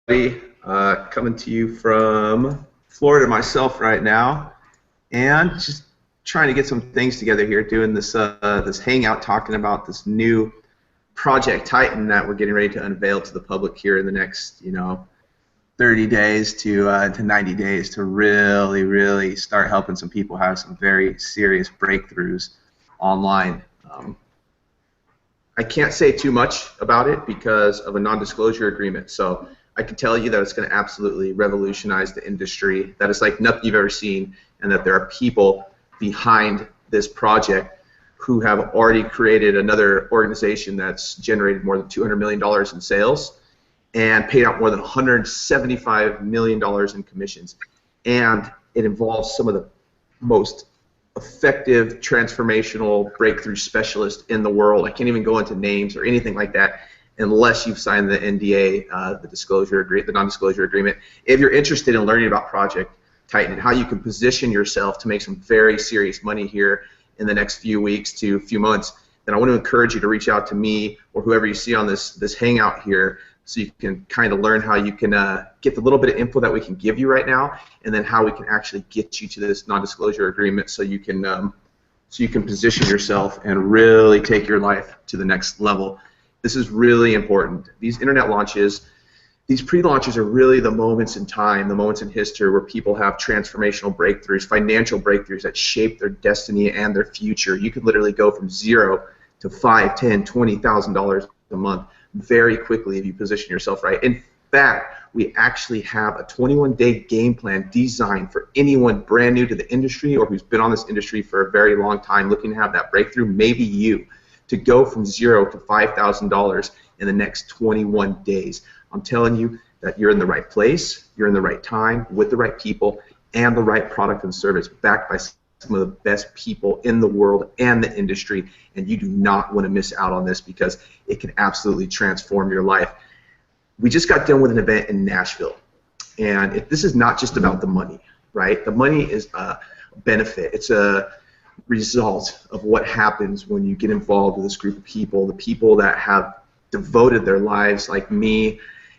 Coming to you from Florida myself right now, and just trying to get some things together here, doing this hangout, talking about this new Project Titan that we're getting ready to unveil to the public here in the next 30 days to 90 days to really start helping some people have some very serious breakthroughs online. I can't say too much about it because of a non-disclosure agreement. So I can tell you that it's going to absolutely revolutionize the industry, that it's like nothing you've ever seen, and that there are people behind this project who have already created another organization that's generated more than $200 million in sales and paid out more than $175 million in commissions. And it involves some of the most effective transformational breakthrough specialist in the world. I can't even go into names or anything like that unless you've signed the NDA, the non-disclosure agreement. If you're interested in learning about Project Titan and how you can position yourself to make some very serious money here in the next few weeks to few months, then I want to encourage you to reach out to me or whoever you see on this hangout here, so you can kind of learn how you can get the little bit of info that we can give you right now, and then how we can actually get you to this non-disclosure agreement so you can position yourself and really take your life to the next level. This is really important. These internet launches, these pre-launches are really the moments in time, the moments in history where people have transformational breakthroughs, financial breakthroughs that shape their destiny and their future. You could literally go from zero to $5,000, $10,000, $20,000 a month very quickly if you position yourself right. In fact, we actually have a 21-day game plan designed for anyone brand new to the industry or who's been on this industry for a very long time looking to have that breakthrough, maybe you, to go from zero to $5,000 in the next 21 days. I'm telling you that you're in the right place, you're in the right time, with the right people, and the right product and service, backed by some of the best people in the world and the industry, and you do not want to miss out on this because it can absolutely transform your life. We just got done with an event in Nashville, and this is not just about the money, right? The money is a benefit. It's a result of what happens when you get involved with this group of people, the people that have devoted their lives, like me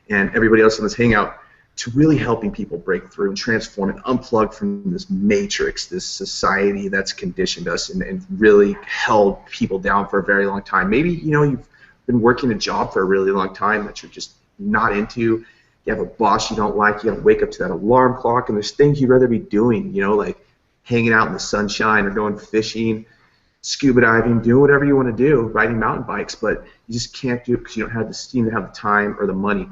and everybody else in this hangout, to really helping people break through and transform and unplug from this matrix, this society that's conditioned us and really held people down for a very long time. Maybe you've been working a job for a really long time that you're just not into. You have a boss you don't like. You got to wake up to that alarm clock, and there's things you'd rather be doing, like hanging out in the sunshine or going fishing, scuba diving, doing whatever you want to do, riding mountain bikes, but you just can't do it because you don't seem to have the time or the money.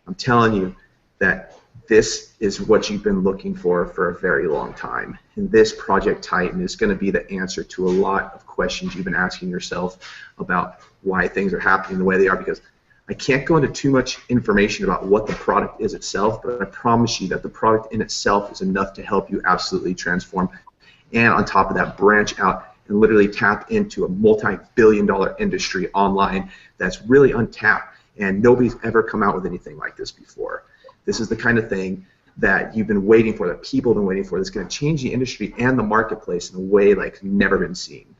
I'm telling you that this is what you've been looking for a very long time. And this Project Titan is going to be the answer to a lot of questions you've been asking yourself about why things are happening the way they are, because I can't go into too much information about what the product is itself, but I promise you that the product in itself is enough to help you absolutely transform. And on top of that, branch out and literally tap into a multi-billion-dollar industry online that's really untapped, and nobody's ever come out with anything like this before. This is the kind of thing that you've been waiting for, that people have been waiting for, that's going to change the industry and the marketplace in a way like never been seen.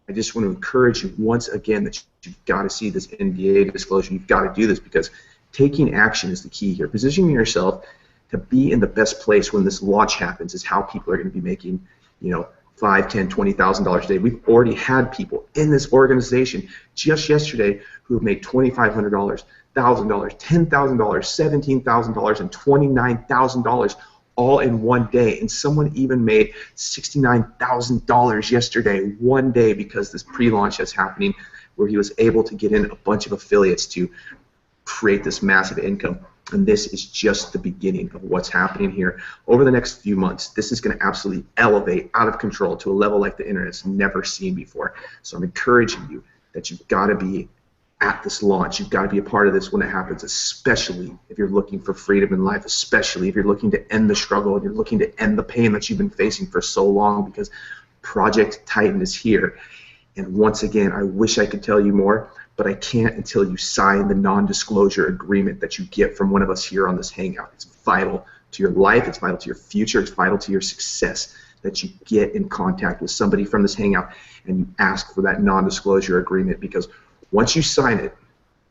I just want to encourage you once again that you've got to see this NDA disclosure. You've got to do this because taking action is the key here. Positioning yourself to be in the best place when this launch happens is how people are going to be making, $5,000, $10,000, $20,000 a day. We've already had people in this organization just yesterday who have made $2,500, $1,000, $10,000, $17,000, and $29,000 all in one day. And someone even made $69,000 yesterday, one day, because this pre-launch is happening, where he was able to get in a bunch of affiliates to create this massive income. And this is just the beginning of what's happening here. Over the next few months, this is going to absolutely elevate out of control to a level like the internet's never seen before. So I'm encouraging you that you've got to be at this launch. You've got to be a part of this when it happens, especially if you're looking for freedom in life, especially if you're looking to end the struggle and you're looking to end the pain that you've been facing for so long, because Project Titan is here. And once again, I wish I could tell you more, but I can't until you sign the non-disclosure agreement that you get from one of us here on this hangout. It's vital to your life, it's vital to your future, it's vital to your success that you get in contact with somebody from this hangout and you ask for that non-disclosure agreement, because once you sign it,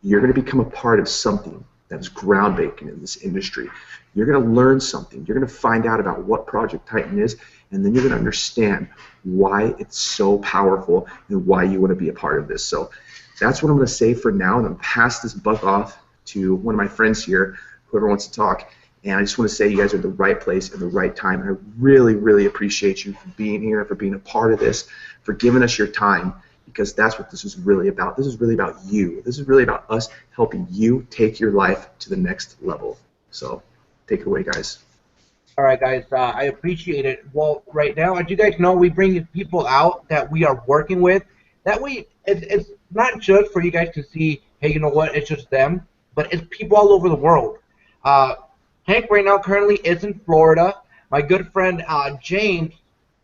you're going to become a part of something that is groundbreaking in this industry. You're going to learn something. You're going to find out about what Project Titan is, and then you're going to understand why it's so powerful and why you want to be a part of this. So that's what I'm going to say for now, and I'm going to pass this buck off to one of my friends here, whoever wants to talk. And I just want to say you guys are at the right place at the right time. And I really, really appreciate you for being here, for being a part of this, for giving us your time, because that's what this is really about. This is really about you. This is really about us helping you take your life to the next level. So take it away, guys. All right, guys, I appreciate it. Well, right now, as you guys know, we bring people out that we are working with. It's not just for you guys to see, hey, you know what, it's just them, but it's people all over the world. Hank right now currently is in Florida. My good friend James,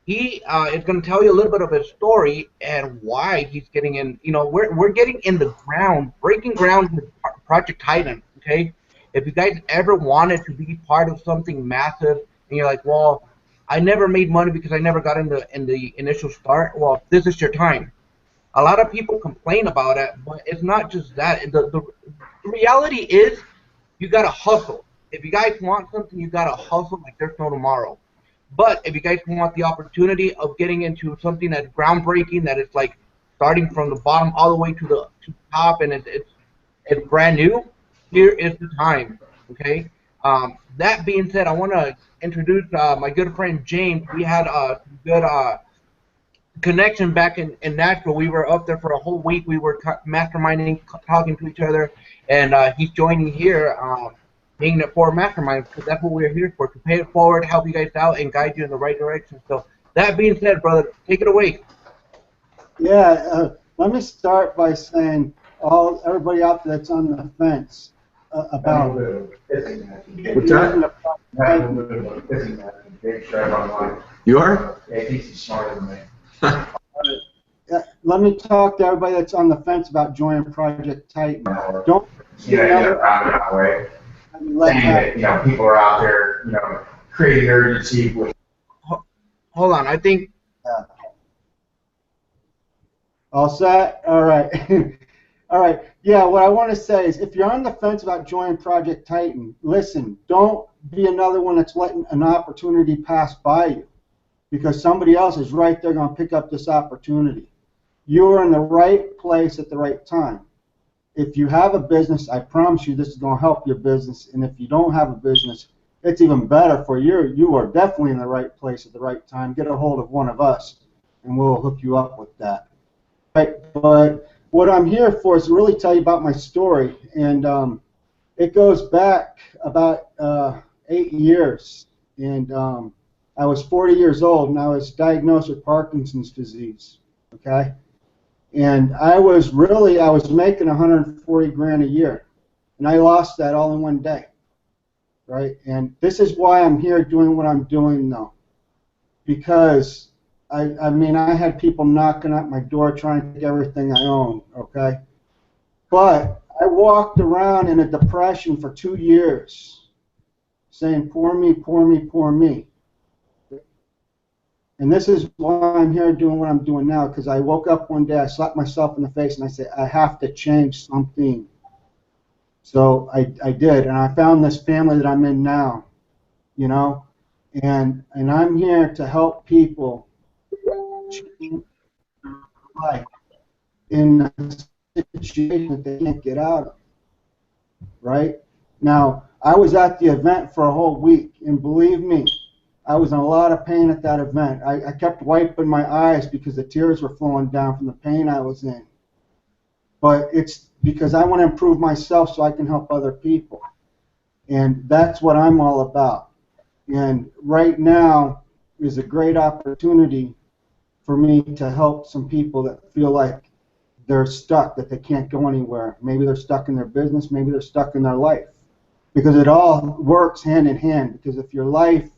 he is going to tell you a little bit of his story and why he's getting in. You know, we're getting in the ground, breaking ground with Project Titan. Okay, if you guys ever wanted to be part of something massive, and you're like, well, I never made money because I never got in the initial start. Well, this is your time. A lot of people complain about it, but it's not just that. The reality is, you gotta hustle. If you guys want something, you gotta hustle like there's no tomorrow. But if you guys want the opportunity of getting into something that's groundbreaking, that is like starting from the bottom all the way to the top, and it's brand new, here is the time. Okay. That being said, I want to introduce my good friend James. We had a good connection back in Nashville. We were up there for a whole week. We were masterminding, talking to each other, and he's joining here, being it for mastermind, because that's what we're here for, to pay it forward, help you guys out, and guide you in the right direction. So that being said, brother, take it away. Yeah, let me start by saying everybody out there that's on the fence about What's that? You are? Yeah, he's smarter than me. Let me talk to everybody that's on the fence about joining Project Titan. Don't That way. Saying that, people are out there, creating urgency with. Hold on, I think. All set? All right. All right. Yeah, what I want to say is, if you're on the fence about joining Project Titan, listen, don't be another one that's letting an opportunity pass by you, because somebody else is right there going to pick up this opportunity. You're in the right place at the right time. If you have a business, I promise you this is going to help your business. And if you don't have a business, it's even better for you. You are definitely in the right place at the right time. Get a hold of one of us, and we'll hook you up with that. Right? But what I'm here for is to really tell you about my story. And it goes back about 8 years. And I was 40 years old, and I was diagnosed with Parkinson's disease. Okay? And I was making 140 grand a year, and I lost that all in one day, right? And this is why I'm here doing what I'm doing now, because I mean, I had people knocking at my door trying to take everything I own, okay? But I walked around in a depression for 2 years, saying, poor me, poor me, poor me. And this is why I'm here doing what I'm doing now, because I woke up one day, I slapped myself in the face, and I said, I have to change something. So I did, and I found this family that I'm in now, and I'm here to help people change their life in a situation that they can't get out of, right? Now, I was at the event for a whole week, and believe me, I was in a lot of pain at that event. I kept wiping my eyes because the tears were flowing down from the pain I was in. But it's because I want to improve myself so I can help other people. And that's what I'm all about. And right now is a great opportunity for me to help some people that feel like they're stuck, that they can't go anywhere. Maybe they're stuck in their business, maybe they're stuck in their life. Because it all works hand in hand. Because if your life,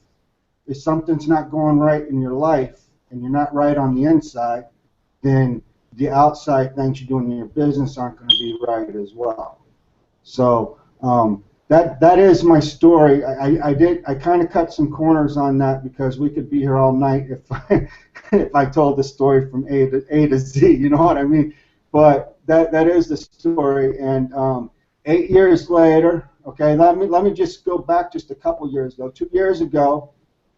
if something's not going right in your life and you're not right on the inside, then the outside things you do in your business aren't going to be right as well. So that is my story. I kind of cut some corners on that because we could be here all night if I told the story from A to Z. You know what I mean? But that is the story. And 8 years later, Okay, let me just go back just a couple years ago. 2 years ago,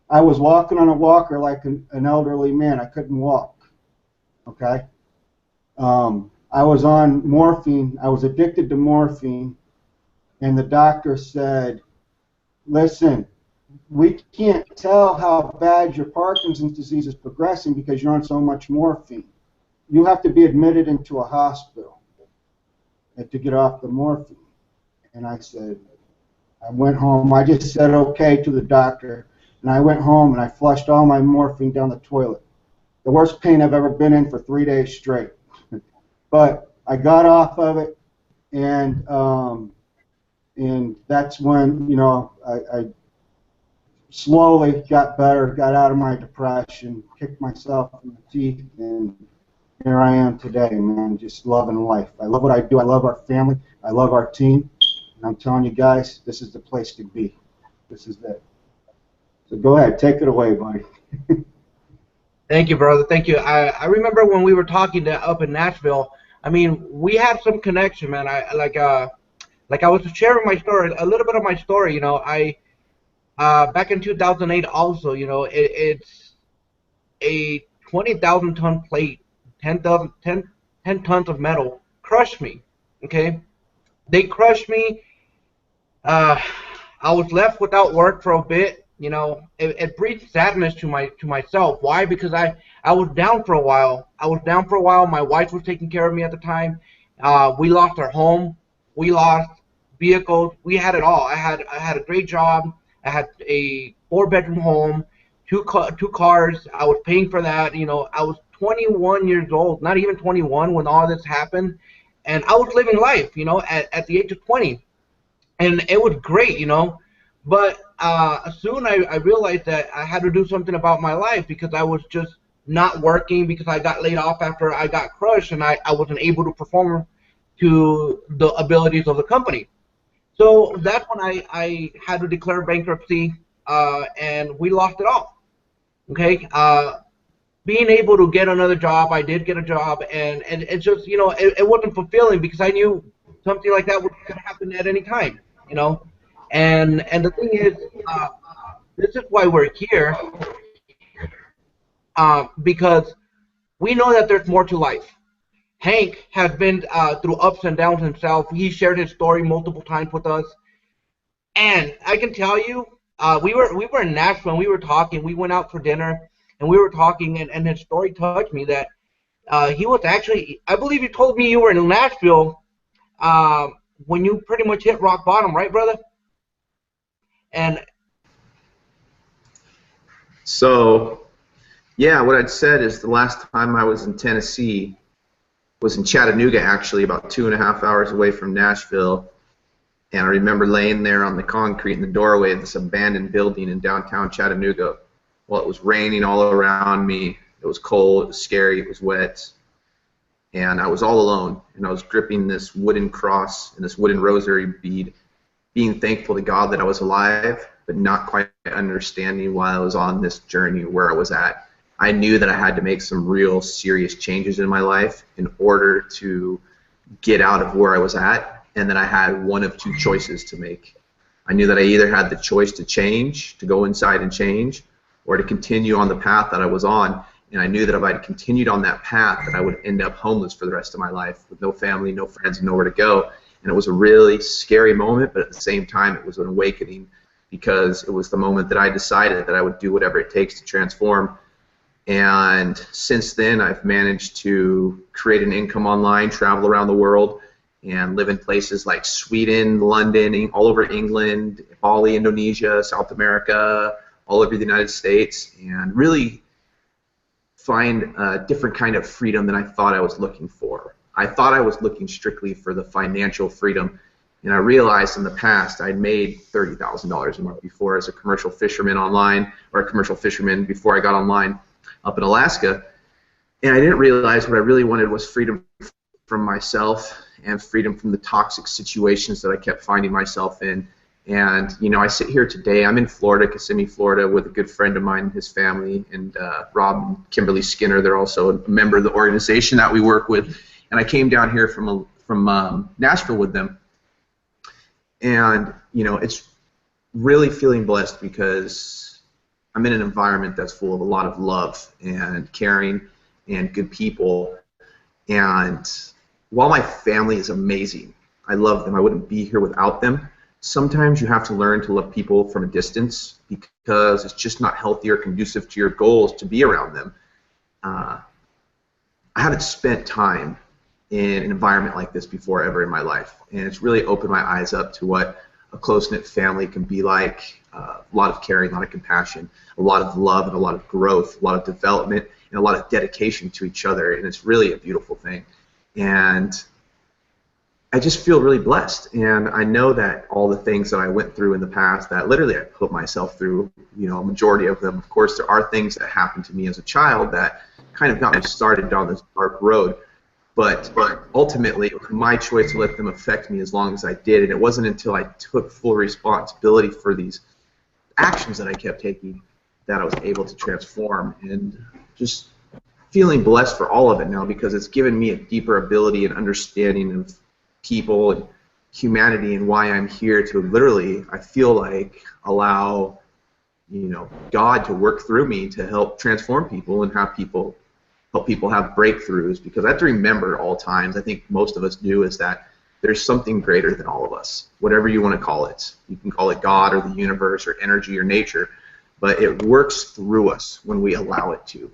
I was walking on a walker like an elderly man. I couldn't walk. Okay. I was on morphine. I was addicted to morphine, and the doctor said, "Listen, we can't tell how bad your Parkinson's disease is progressing because you're on so much morphine. You have to be admitted into a hospital to get off the morphine." And I went home. I just said okay to the doctor, and I went home and I flushed all my morphine down the toilet. The worst pain I've ever been in for 3 days straight. But I got off of it, and that's when, you know, I slowly got better, got out of my depression, kicked myself in the teeth, and here I am today, man, just loving life. I love what I do. I love our family. I love our team. And I'm telling you guys, this is the place to be. This is it. So go ahead, take it away, buddy. Thank you, brother. Thank you. I remember when we were talking up in Nashville. I mean, we had some connection, man. Like I was sharing my story, a little bit of my story. You know, back in 2008, also, you know, it's a 20,000 ton plate, 10 tons of metal crushed me. Okay, they crushed me. I was left without work for a bit. You know, it breeds sadness to myself. Why? Because I was down for a while. My wife was taking care of me at the time. We lost our home. We lost vehicles. We had it all. I had a great job. I had a 4-bedroom home, two cars. I was paying for that. You know, I was 21 years old, not even 21 when all this happened, and I was living life. You know, at the age of 20, and it was great. You know. But soon I realized that I had to do something about my life because I was just not working because I got laid off after I got crushed and I wasn't able to perform to the abilities of the company. So that's when I had to declare bankruptcy and we lost it all. Okay. Being able to get another job, I did get a job, and it's just, you know, it wasn't fulfilling because I knew something like that could happen at any time, you know. And the thing is, this is why we're here, because we know that there's more to life. Hank has been through ups and downs himself. He shared his story multiple times with us, and I can tell you, we were in Nashville. And we were talking. We went out for dinner, and we were talking, and his story touched me that he was actually. I believe you told me you were in Nashville when you pretty much hit rock bottom, right, brother? And so, yeah, what I'd said is the last time I was in Tennessee was in Chattanooga, actually, about 2.5 hours away from Nashville. And I remember laying there on the concrete in the doorway of this abandoned building in downtown Chattanooga. Well, it was raining all around me. It was cold. It was scary. It was wet. And I was all alone. And I was gripping this wooden cross and this wooden rosary bead, being thankful to God that I was alive, but not quite understanding why I was on this journey where I was at. I knew that I had to make some real serious changes in my life in order to get out of where I was at, and that I had one of two choices to make. I knew that I either had the choice to change, to go inside and change, or to continue on the path that I was on, and I knew that if I continued on that path that I would end up homeless for the rest of my life with no family, no friends, and nowhere to go. And it was a really scary moment, but at the same time it was an awakening because it was the moment that I decided that I would do whatever it takes to transform. And since then I've managed to create an income online, travel around the world, and live in places like Sweden, London, all over England, Bali, Indonesia, South America, all over the United States, and really find a different kind of freedom than I thought I was looking for. I thought I was looking strictly for the financial freedom, and I realized in the past I'd made $30,000 a month before as a commercial fisherman online, or a commercial fisherman before I got online up in Alaska, and I didn't realize what I really wanted was freedom from myself and freedom from the toxic situations that I kept finding myself in. And, you know, I sit here today, I'm in Florida, Kissimmee, Florida, with a good friend of mine and his family, and Rob and Kimberly Skinner. They're also a member of the organization that we work with. And I came down here from Nashville with them. And, you know, it's really feeling blessed because I'm in an environment that's full of a lot of love and caring and good people. And while my family is amazing, I love them, I wouldn't be here without them, sometimes you have to learn to love people from a distance because it's just not healthy or conducive to your goals to be around them. I haven't spent time in an environment like this before ever in my life, and it's really opened my eyes up to what a close-knit family can be like. A lot of caring, a lot of compassion, a lot of love, and a lot of growth, a lot of development, and a lot of dedication to each other, and it's really a beautiful thing. And I just feel really blessed, and I know that all the things that I went through in the past that literally I put myself through, you know, a majority of them, of course, there are things that happened to me as a child that kind of got me started down this dark road, but ultimately it was my choice to let them affect me as long as I did, and it wasn't until I took full responsibility for these actions that I kept taking that I was able to transform, and just feeling blessed for all of it now because it's given me a deeper ability and understanding of people and humanity and why I'm here to literally, I feel like, allow, you know, God to work through me to help transform people and help people have breakthroughs, because I have to remember all times, I think most of us do, is that there's something greater than all of us, whatever you want to call it. You can call it God or the universe or energy or nature, but it works through us when we allow it to.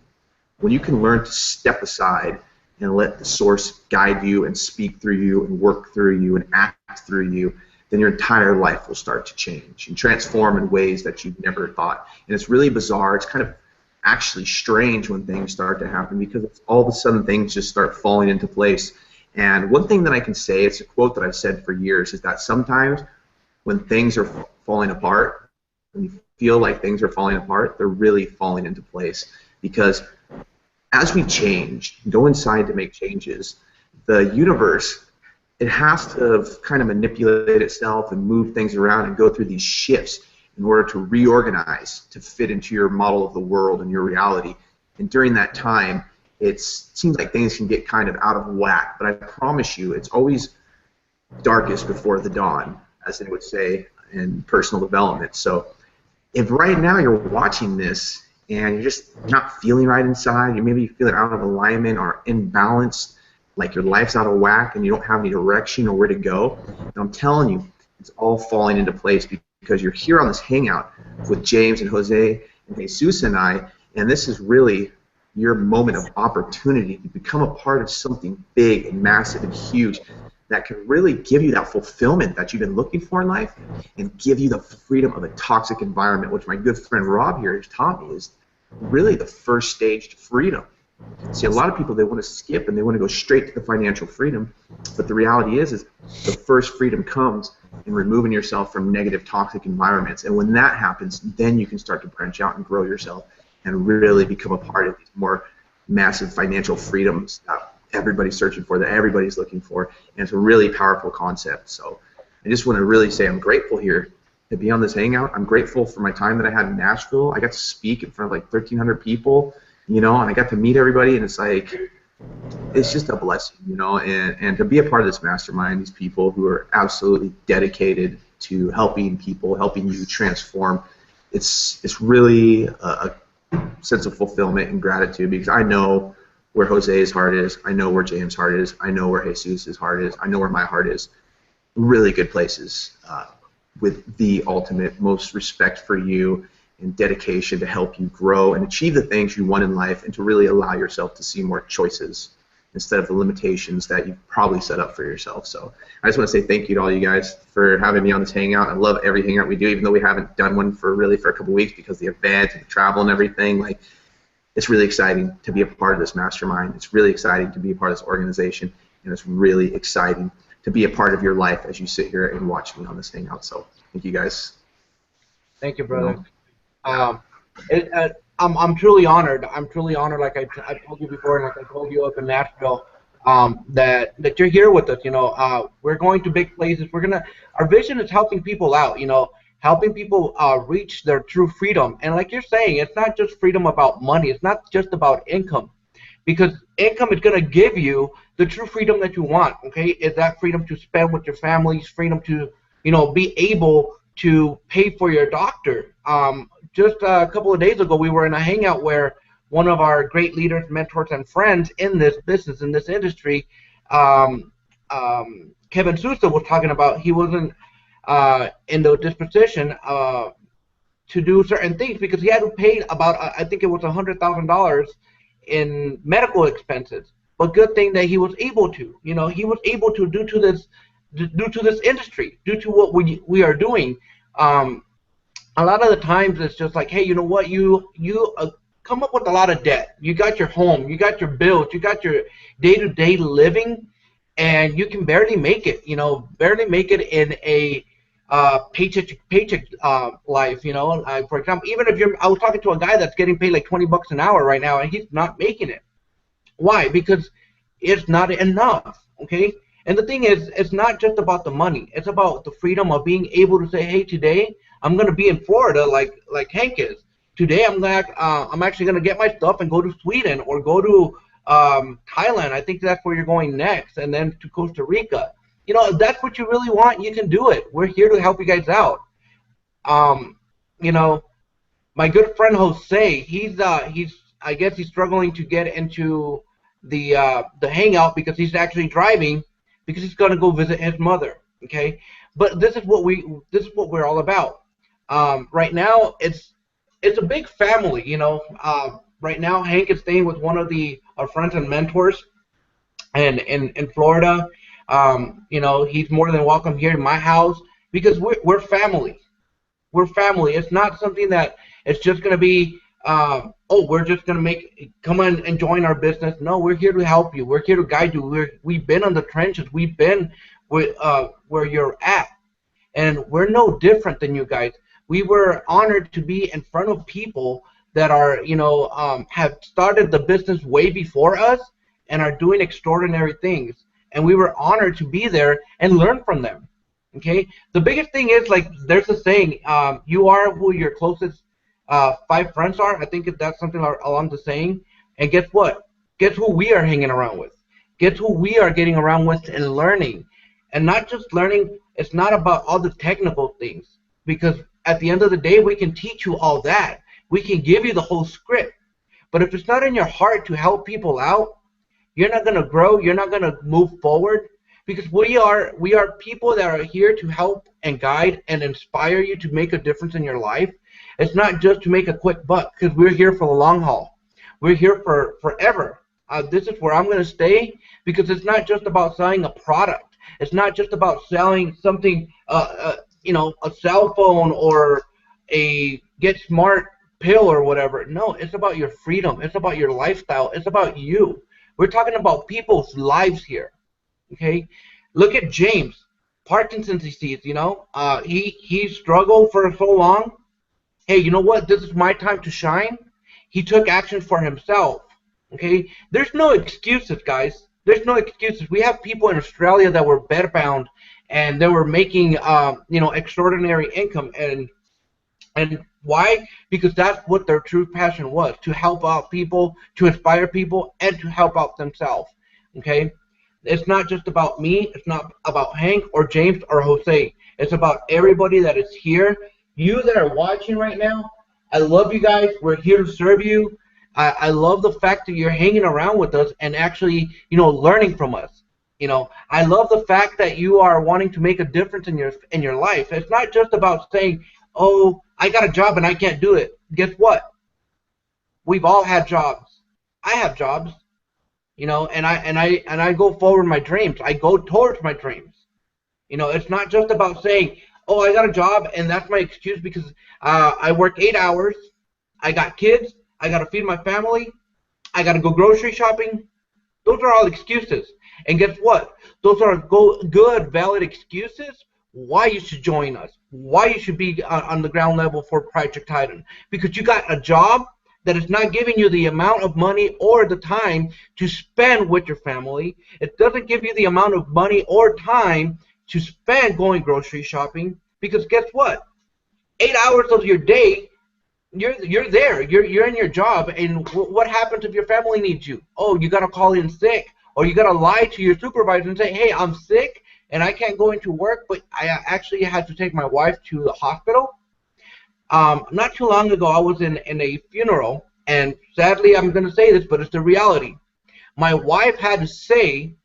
When you can learn to step aside and let the source guide you and speak through you and work through you and act through you, then your entire life will start to change and transform in ways that you've never thought. And it's really bizarre. It's kind of actually strange when things start to happen because it's all of a sudden things just start falling into place. And one thing that I can say, it's a quote that I've said for years, is that sometimes when things are falling apart, when you feel like things are falling apart, they're really falling into place. Because as we change, go inside to make changes, the universe, it has to kind of manipulate itself and move things around and go through these shifts in order to reorganize to fit into your model of the world and your reality. And during that time, it seems like things can get kind of out of whack, but I promise you, it's always darkest before the dawn, as they would say in personal development. So if right now you're watching this and you're just not feeling right inside, you maybe feeling out of alignment or imbalanced, like your life's out of whack and you don't have any direction or where to go, and I'm telling you, it's all falling into place because you're here on this hangout with James and Jose and Jesus and I, and this is really your moment of opportunity to become a part of something big and massive and huge that can really give you that fulfillment that you've been looking for in life and give you the freedom of a toxic environment, which my good friend Rob here has taught me is really the first stage to freedom. See, a lot of people, they want to skip and they want to go straight to the financial freedom, but the reality is the first freedom comes in removing yourself from negative, toxic environments, and when that happens, then you can start to branch out and grow yourself and really become a part of these more massive financial freedoms that everybody's searching for, that everybody's looking for, and it's a really powerful concept. So I just want to really say I'm grateful here to be on this hangout. I'm grateful for my time that I had in Nashville. I got to speak in front of like 1,300 people, you know, and I got to meet everybody, and it's like, it's just a blessing, you know, and to be a part of this mastermind, these people who are absolutely dedicated to helping people, helping you transform, it's really a sense of fulfillment and gratitude, because I know where Jose's heart is, I know where James' heart is, I know where Jesus' heart is, I know where my heart is. Really good places with the ultimate most respect for you and dedication to help you grow and achieve the things you want in life, and to really allow yourself to see more choices instead of the limitations that you've probably set up for yourself. So I just want to say thank you to all you guys for having me on this hangout. I love every hangout we do, even though we haven't done one for a couple weeks because of the event and the travel and everything. Like, it's really exciting to be a part of this mastermind. It's really exciting to be a part of this organization, and it's really exciting to be a part of your life as you sit here and watch me on this hangout. So thank you guys. Thank you, brother. I'm truly honored. I'm truly honored, like I told you before, and like I told you up in Nashville, that you're here with us. You know, we're going to big places. Our vision is helping people out. You know, helping people reach their true freedom. And like you're saying, it's not just freedom about money. It's not just about income, because income is going to give you the true freedom that you want. Okay, is that freedom to spend with your families, freedom to be able to pay for your doctor. Just a couple of days ago, we were in a hangout where one of our great leaders, mentors, and friends in this business, in this industry, Kevin Sousa, was talking about he wasn't in the disposition to do certain things because he had to pay about, I think it was $100,000 in medical expenses. But good thing that he was able to. He was able to due to this industry, due to what we are doing. A lot of the times it's just like, hey, you know what? You come up with a lot of debt. You got your home, you got your bills, you got your day-to-day living, and you can barely make it. Barely make it in a paycheck to paycheck life. For example, even if I was talking to a guy that's getting paid like $20 an hour right now, and he's not making it. Why? Because it's not enough, okay? And the thing is, it's not just about the money. It's about the freedom of being able to say, hey, today I'm going to be in Florida like Hank is. Today I'm actually going to get my stuff and go to Sweden or go to Thailand. I think that's where you're going next, and then to Costa Rica. If that's what you really want, you can do it. We're here to help you guys out. My good friend Jose, he's I guess he's struggling to get into the hangout because he's actually driving because he's going to go visit his mother. Okay, but this is what we're all about. Right now it's a big family. Right now Hank is staying with one of our friends and mentors, and in Florida. He's more than welcome here in my house because we're family. We're family. It's not something that it's just going to be. We're just going to come in and join our business. No, we're here to help you. We're here to guide you. We've been on the trenches. We've been where you're at. And we're no different than you guys. We were honored to be in front of people that are, have started the business way before us and are doing extraordinary things. And we were honored to be there and learn from them. Okay? The biggest thing is, like, there's a saying, you are who your closest 5 friends are. I think that's something along the saying. And guess what? Guess who we are hanging around with? Guess who we are getting around with and learning? And not just learning, it's not about all the technical things. Because at the end of the day, we can teach you all that. We can give you the whole script. But if it's not in your heart to help people out, you're not going to grow. You're not going to move forward. Because we are people that are here to help and guide and inspire you to make a difference in your life. It's not just to make a quick buck, because we're here for the long haul. We're here for forever. This is where I'm going to stay, because it's not just about selling a product. It's not just about selling something, a cell phone or a Get Smart pill or whatever. No, it's about your freedom. It's about your lifestyle. It's about you. We're talking about people's lives here. Okay? Look at James. Parkinson's disease, he struggled for so long. Hey, you know what? This is my time to shine. He took action for himself. Okay? There's no excuses, guys. There's no excuses. We have people in Australia that were bedbound, and they were making, extraordinary income. And why? Because that's what their true passion was, to help out people, to inspire people, and to help out themselves. Okay? It's not just about me. It's not about Hank or James or Jose. It's about everybody that is here. You that are watching right now, I love you guys. We're here to serve you. I love the fact that you're hanging around with us and actually, learning from us. I love the fact that you are wanting to make a difference in your life. It's not just about saying, "Oh, I got a job and I can't do it." Guess what? We've all had jobs. I have jobs. And I go forward my dreams. I go towards my dreams. It's not just about saying, "Oh, I got a job and that's my excuse because I work 8 hours. I got kids. I got to feed my family. I got to go grocery shopping." Those are all excuses. And guess what? Those are good, valid excuses why you should join us, why you should be on the ground level for Project Titan. Because you got a job that is not giving you the amount of money or the time to spend with your family. It doesn't give you the amount of money or time to spend going grocery shopping. Because guess what? 8 hours of your day, you're there. You're in your job. And what happens if your family needs you? Oh, you got to call in sick. Or you got to lie to your supervisor and say, "Hey, I'm sick. and I can't go into work, but I actually had to take my wife to the hospital. Not too long ago, I was in a funeral, and sadly, I'm going to say this, but it's the reality. My wife had to say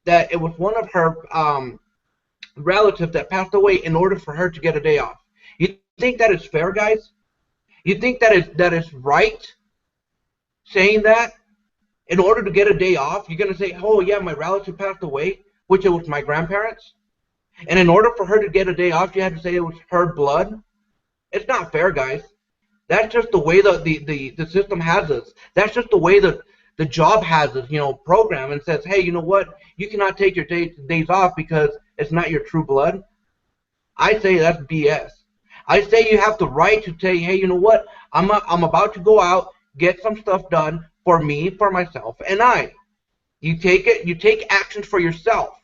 that it was one of her relatives that passed away in order for her to get a day off. You think that is fair, guys? You think that is right saying that? In order to get a day off, you're going to say, oh, yeah, my relative passed away, which it was my grandparents. And in order for her to get a day off, you had to say it was her blood. It's not fair, guys. That's just the way the system has us. That's just the way the job has us, program and says, hey, you know what? You cannot take your days off because it's not your true blood. I say that's BS. I say you have the right to say, hey, you know what? I'm about to go out, get some stuff done for me, for myself, and I. You take it. You take actions for yourself.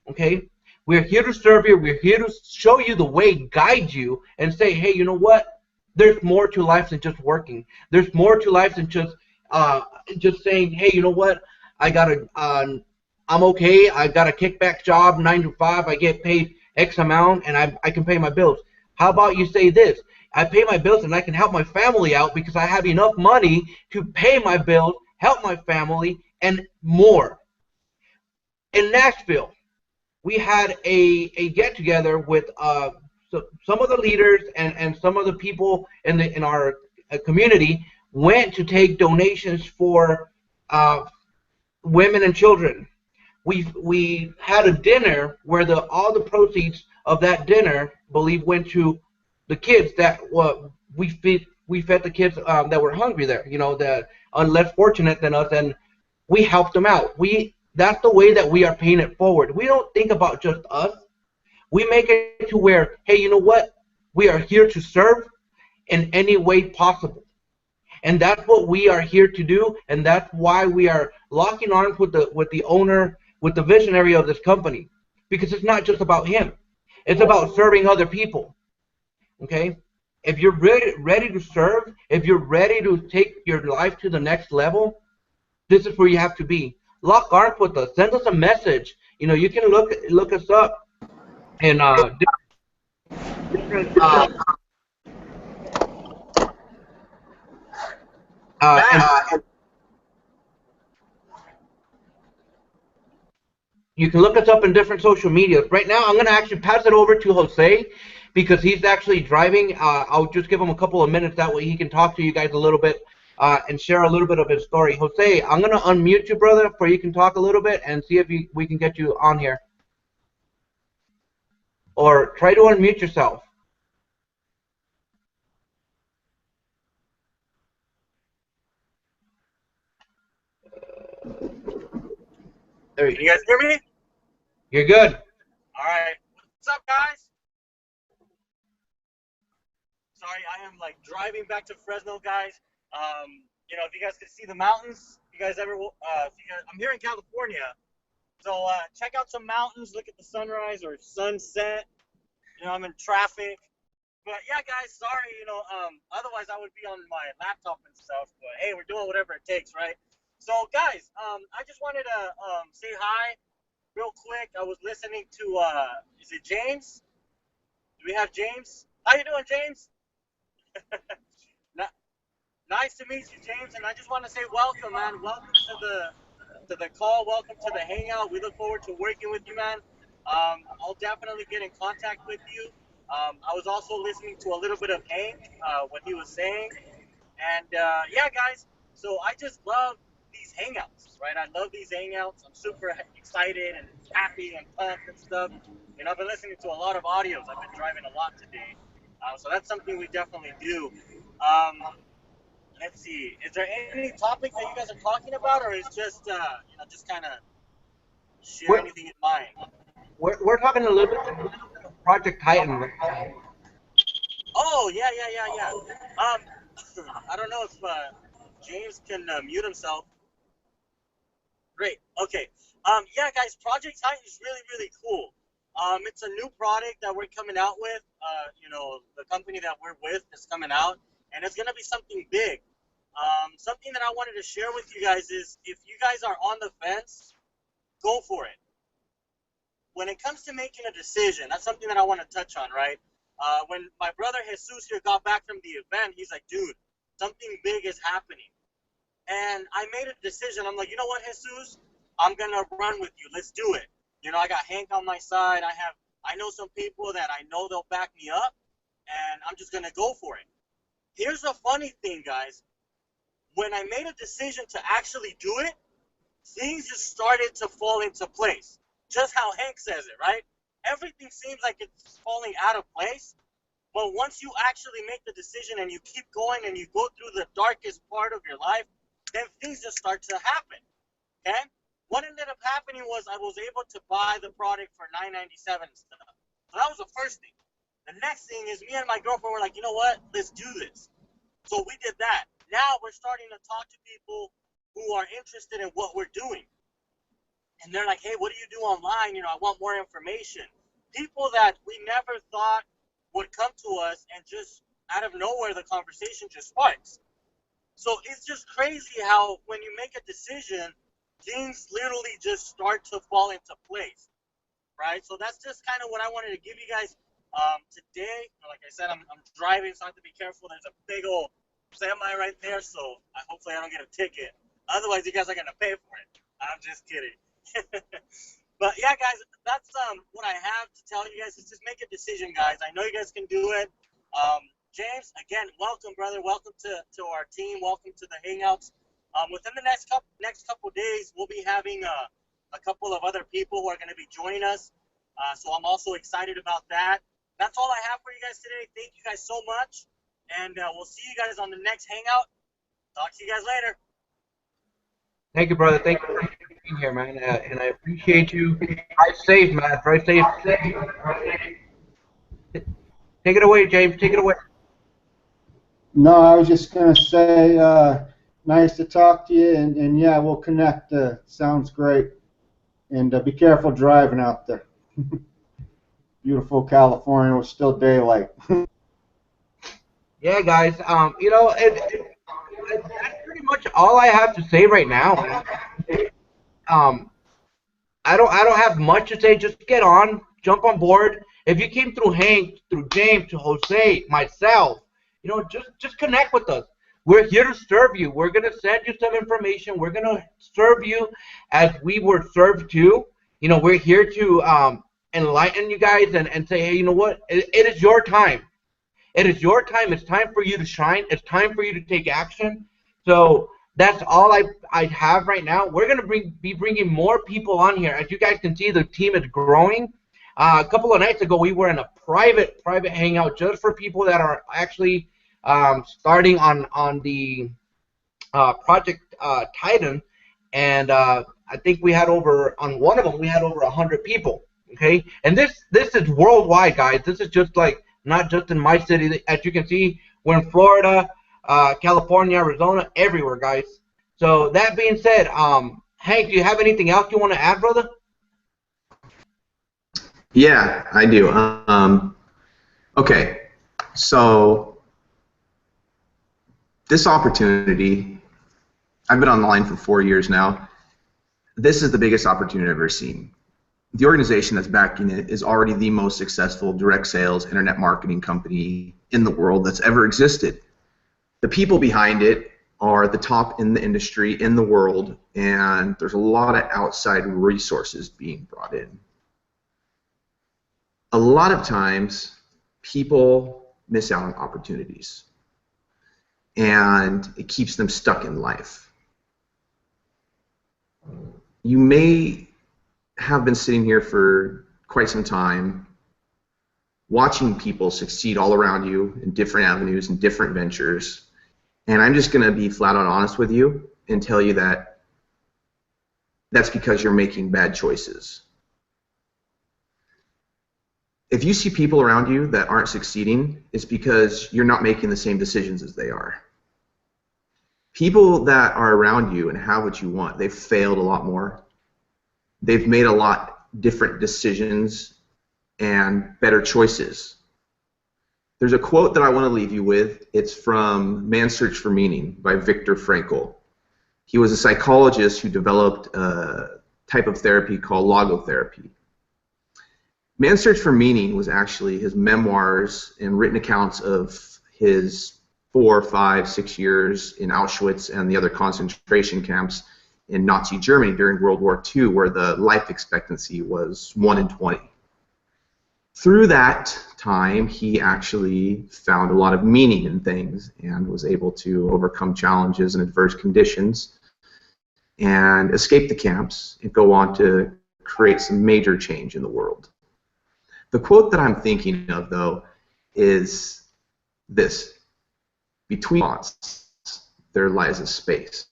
Okay? We're here to serve you. We're here to show you the way, guide you, and say, hey, you know what? There's more to life than just working. There's more to life than just saying, hey, you know what? I'm okay. I got a kickback job, 9 to 5. I get paid X amount, and I can pay my bills. How about you say this? I pay my bills, and I can help my family out because I have enough money to pay my bills, help my family, and more. In Nashville, we had a get-together with some of the leaders and some of the people in our community went to take donations for women and children. We had a dinner where all the proceeds of that dinner, I believe, went to the kids that we fed the kids that were hungry there, that are less fortunate than us, and we helped them out. That's the way that we are paying it forward. We don't think about just us. We make it to where, hey, you know what? We are here to serve in any way possible. And that's what we are here to do, and that's why we are locking arms with the owner, with the visionary of this company. Because it's not just about him. It's about serving other people. Okay? If you're ready to serve, if you're ready to take your life to the next level, this is where you have to be. Lock arms with us. Send us a message. You can look us up in different and you can look us up in different social medias. Right now, I'm going to actually pass it over to Jose because he's actually driving. I'll just give him a couple of minutes. That way he can talk to you guys a little bit and share a little bit of his story. Jose, I'm going to unmute you, brother, so you can talk a little bit and see if we can get you on here. Or try to unmute yourself. There Can you guys hear me? You're good. All right. What's up, guys? Sorry, I am driving back to Fresno, guys. If you guys could see the mountains, if you guys ever, I'm here in California, so check out some mountains, look at the sunrise or sunset. I'm in traffic, but yeah, guys, sorry, otherwise I would be on my laptop and stuff. But hey, we're doing whatever it takes, right? So, guys, I just wanted to say hi real quick. I was listening to, is it James? Do we have James? How you doing, James? Nice to meet you, James. And I just want to say welcome, man. Welcome to the call. Welcome to the hangout. We look forward to working with you, man. I'll definitely get in contact with you. I was also listening to a little bit of Hank, what he was saying. And, yeah, guys, so I just love these hangouts, right? I love these hangouts. I'm super excited and happy and pumped and stuff. I've been listening to a lot of audios. I've been driving a lot today. So that's something we definitely do. Let's see. Is there any topic that you guys are talking about, or is just, just kind of share anything in mind? We're talking a little bit of Project Titan right now. Oh, yeah. I don't know if James can mute himself. Great. Okay. Yeah, guys, Project Titan is really, really cool. It's a new product that we're coming out with. The company that we're with is coming out, and it's going to be something big. Something that I wanted to share with you guys is if you guys are on the fence, go for it. when it comes to making a decision, that's something that I want to touch on, right? When my brother Jesus here got back from the event, he's like, dude, something big is happening. And I made a decision. I'm like, you know what, Jesus? I'm going to run with you. Let's do it. You know, I got Hank on my side. I know some people that I know they'll back me up, and I'm just going to go for it. Here's the funny thing, guys. When I made a decision to actually do it, things just started to fall into place. Just how Hank says it, right? Everything seems like it's falling out of place. But once you actually make the decision and you keep going and you go through the darkest part of your life, then things just start to happen. Okay? What ended up happening was I was able to buy the product for $9.97 and stuff. So that was the first thing. The next thing is me and my girlfriend were like, you know what? Let's do this. So we did that. Now we're starting to talk to people who are interested in what we're doing. And they're like, hey, what do you do online? You know, I want more information. People that we never thought would come to us, and just out of nowhere, the conversation just sparks. So it's just crazy how when you make a decision, things literally just start to fall into place, right? So that's just kind of what I wanted to give you guys today. Like I said, I'm driving, so I have to be careful. There's a big old semi right there, so hopefully I don't get a ticket. Otherwise, you guys are going to pay for it. I'm just kidding. But yeah, guys, that's what I have to tell you guys. Is just make a decision, guys. I know you guys can do it. James, again, welcome, brother. Welcome to our team. Welcome to the Hangouts. Within the next couple days, we'll be having a couple of other people who are going to be joining us. So I'm also excited about that. That's all I have for you guys today. Thank you guys so much. And we'll see you guys on the next Hangout. Talk to you guys later. Thank you, brother. Thank you for being here, man. And I appreciate you. Drive safe, man. Drive safe. Take it away, James. Take it away. No, I was just going to say, nice to talk to you, and yeah, we'll connect. Sounds great. And be careful driving out there. Beautiful California with still daylight. Yeah, guys. You know, that's pretty much all I have to say right now. I don't have much to say. Just get on, jump on board. If you came through Hank, through James, to Jose, myself, you know, just connect with us. We're here to serve you. We're gonna send you some information. We're gonna serve you as we were served too. You know, we're here to enlighten you guys and say, hey, you know what? It is your time. It is your time. It's time for you to shine. It's time for you to take action. So that's all I have right now. We're going to be bringing more people on here. As you guys can see, the team is growing. A couple of nights ago, we were in a private hangout just for people that are actually starting on the Project Titan. And I think we had on one of them, we had over 100 people. Okay? And this is worldwide, guys. This is just like, not just in my city. As you can see, we're in Florida, California, Arizona, everywhere, guys. So that being said, Hank, do you have anything else you want to add, brother? Yeah, I do. Okay, so this opportunity, I've been online for 4 years now. This is the biggest opportunity I've ever seen. The organization that's backing it is already the most successful direct sales internet marketing company in the world that's ever existed. The people behind it are the top in the industry in the world, and there's a lot of outside resources being brought in. A lot of times, people miss out on opportunities, and it keeps them stuck in life. You may have been sitting here for quite some time watching people succeed all around you in different avenues and different ventures, and I'm just going to be flat out honest with you and tell you that that's because you're making bad choices. If you see people around you that aren't succeeding, it's because you're not making the same decisions as they are. People that are around you and have what you want, they've failed a lot more. They've made a lot different decisions and better choices. There's a quote that I want to leave you with. It's from Man's Search for Meaning by Viktor Frankl. He was a psychologist who developed a type of therapy called logotherapy. Man's Search for Meaning was actually his memoirs and written accounts of his 4, 5, 6 years in Auschwitz and the other concentration camps in Nazi Germany during World War II, where the life expectancy was 1 in 20. Through that time, he actually found a lot of meaning in things and was able to overcome challenges and adverse conditions and escape the camps and go on to create some major change in the world. The quote that I'm thinking of, though, is this: between thoughts, there lies a space.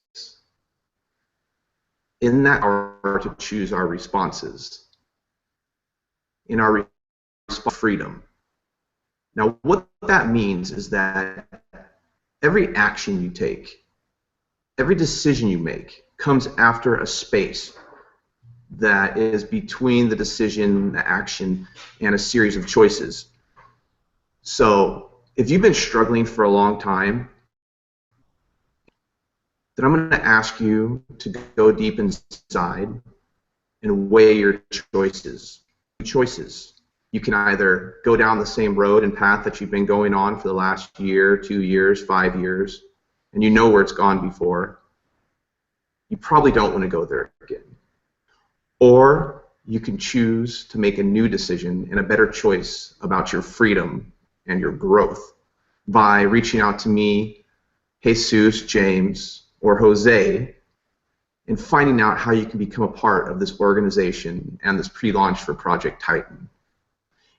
In that power to choose our responses. In our response, freedom. Now, what that means is that every action you take, every decision you make, comes after a space that is between the decision, the action, and a series of choices. So, if you've been struggling for a long time, then I'm going to ask you to go deep inside and weigh your choices. You can either go down the same road and path that you've been going on for the last year, 2 years, 5 years, and you know where it's gone before. You probably don't want to go there again. Or you can choose to make a new decision and a better choice about your freedom and your growth by reaching out to me, Jesus, James, or Jose, and finding out how you can become a part of this organization and this pre-launch for Project Titan.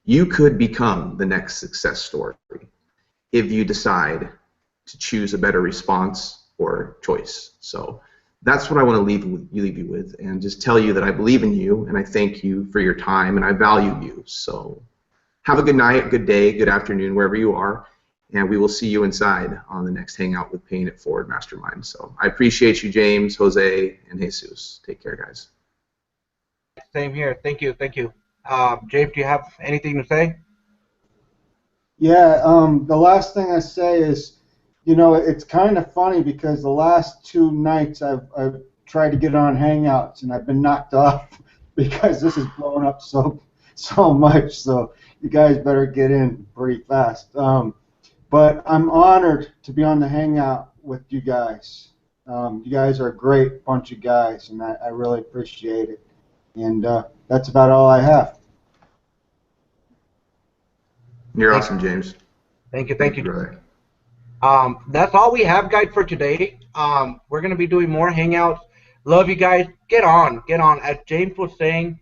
You could become the next success story if you decide to choose a better response or choice. So that's what I want to leave you with, and just tell you that I believe in you, and I thank you for your time, and I value you. So have a good night, good day, good afternoon, wherever you are, and we will see you inside on the next Hangout with Paying It Forward Mastermind. So I appreciate you, James, Jose, and Jesus. Take care, guys. Same here. Thank you. Thank you. James, do you have anything to say? Yeah, the last thing I say is, you know, it's kind of funny because the last 2 nights I've tried to get on Hangouts and I've been knocked off because this is blowing up so much. So you guys better get in pretty fast. But I'm honored to be on the Hangout with you guys. You guys are a great bunch of guys, and I really appreciate it. And that's about all I have. You're awesome, James. Thank you. Thank you. Brother. That's all we have, guys, for today. We're going to be doing more Hangouts. Love you guys. Get on. Get on. As James was saying,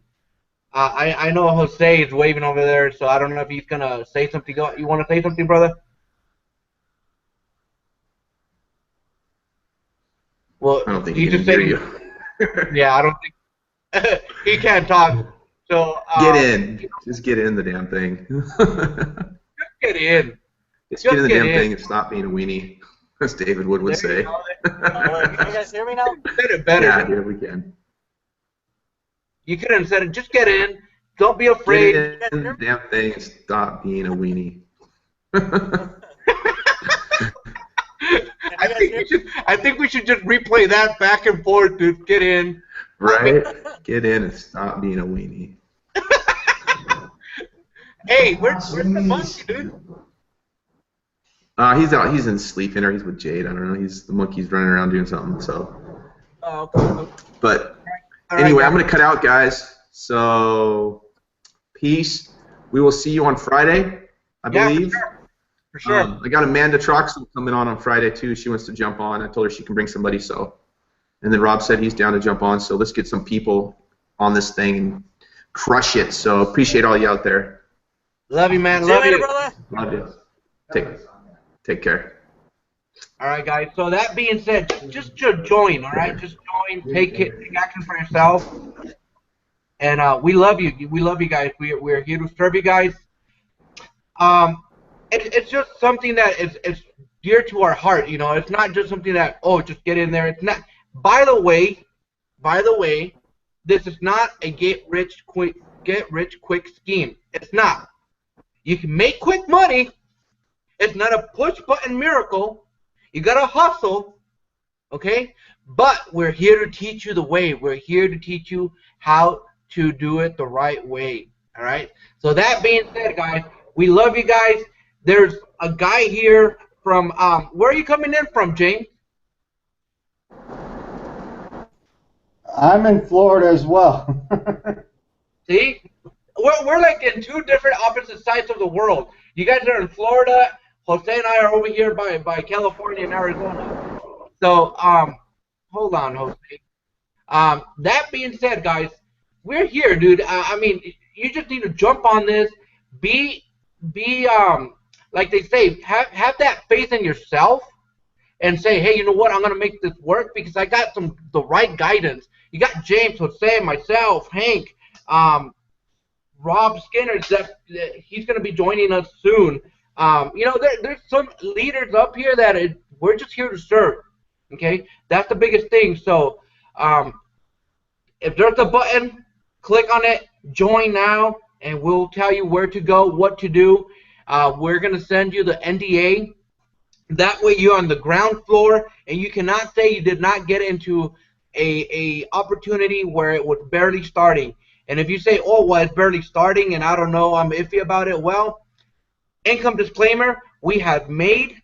I know Jose is waving over there, so I don't know if he's going to say something. You want to say something, brother? Well, I don't think he can hear you. Yeah, I don't think he can't talk. So get in. Just get in the damn thing. Just get in. Just get in the damn thing and stop being a weenie, as David Wood would say. Can you guys hear me now? You said it better. Yeah, dude, we can. You could have said it. Just get in. Don't be afraid. Get in the damn thing and stop being a weenie. I think we should just replay that back and forth, dude. Get in. Right? Get in and stop being a weenie. Hey, where's the monkey, dude? He's out. He's in sleeping, or he's with Jade. I don't know. The monkey's running around doing something. So. Oh, okay. But All anyway, right, I'm gonna cut out, guys. So, peace. We will see you on Friday, I believe. Yeah, for sure. I got Amanda Troxel coming on Friday too. She wants to jump on. I told her she can bring somebody. So, and then Rob said he's down to jump on. So let's get some people on this thing and crush it. So appreciate all you out there. Love you, man. See you Love later, you. brother. Love you. Take care. All right, guys. So that being said, just join. All right, just join. Take action for yourself. And we love you. We love you guys. We're here to serve you guys. It's just something that it's dear to our heart. You know, it's not just something that just get in there. It's not. By the way, this is not a get rich quick scheme. It's not. You can make quick money. It's not a push button miracle. You gotta hustle, okay? But we're here to teach you the way. We're here to teach you how to do it the right way. All right. So that being said, guys, we love you guys. There's a guy here from where are you coming in from, James? I'm in Florida as well. See, we're like in two different opposite sides of the world. You guys are in Florida. Jose and I are over here by California and Arizona. So hold on, Jose. That being said, guys, we're here, dude. I mean, you just need to jump on this. Be like they say, have that faith in yourself, and say, hey, you know what? I'm gonna make this work because I got the right guidance. You got James, Jose, myself, Hank, Rob Skinner. That he's gonna be joining us soon. You know, there's some leaders up here that we're just here to serve. Okay, that's the biggest thing. So, if there's a button, click on it, join now, and we'll tell you where to go, what to do. We're gonna send you the NDA. That way you're on the ground floor, and you cannot say you did not get into a opportunity where it was barely starting. And if you say, oh, well, it's barely starting, and I don't know, I'm iffy about it, well, income disclaimer, we have made,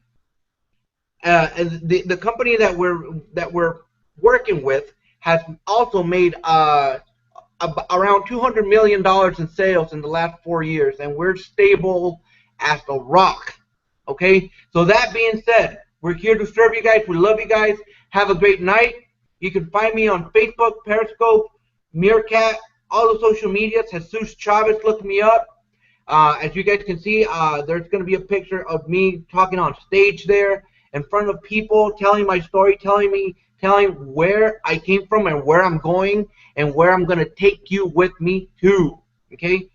the company that we're working with has also made around $200 million in sales in the last 4 years, and we're stable as a rock. Okay, so that being said, we're here to serve you guys. We love you guys. Have a great night. You can find me on Facebook, Periscope, Meerkat, all the social medias. Jesus Chavez, look me up. As you guys can see, there's going to be a picture of me talking on stage there in front of people, telling my story, telling where I came from and where I'm going and where I'm going to take you with me to. Okay?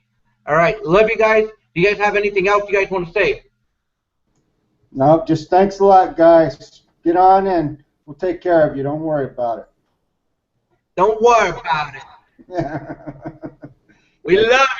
All right. Love you guys. Do you guys have anything else you guys want to say? No, just thanks a lot, guys. Get on in. We'll take care of you. Don't worry about it. Don't worry about it. We love you.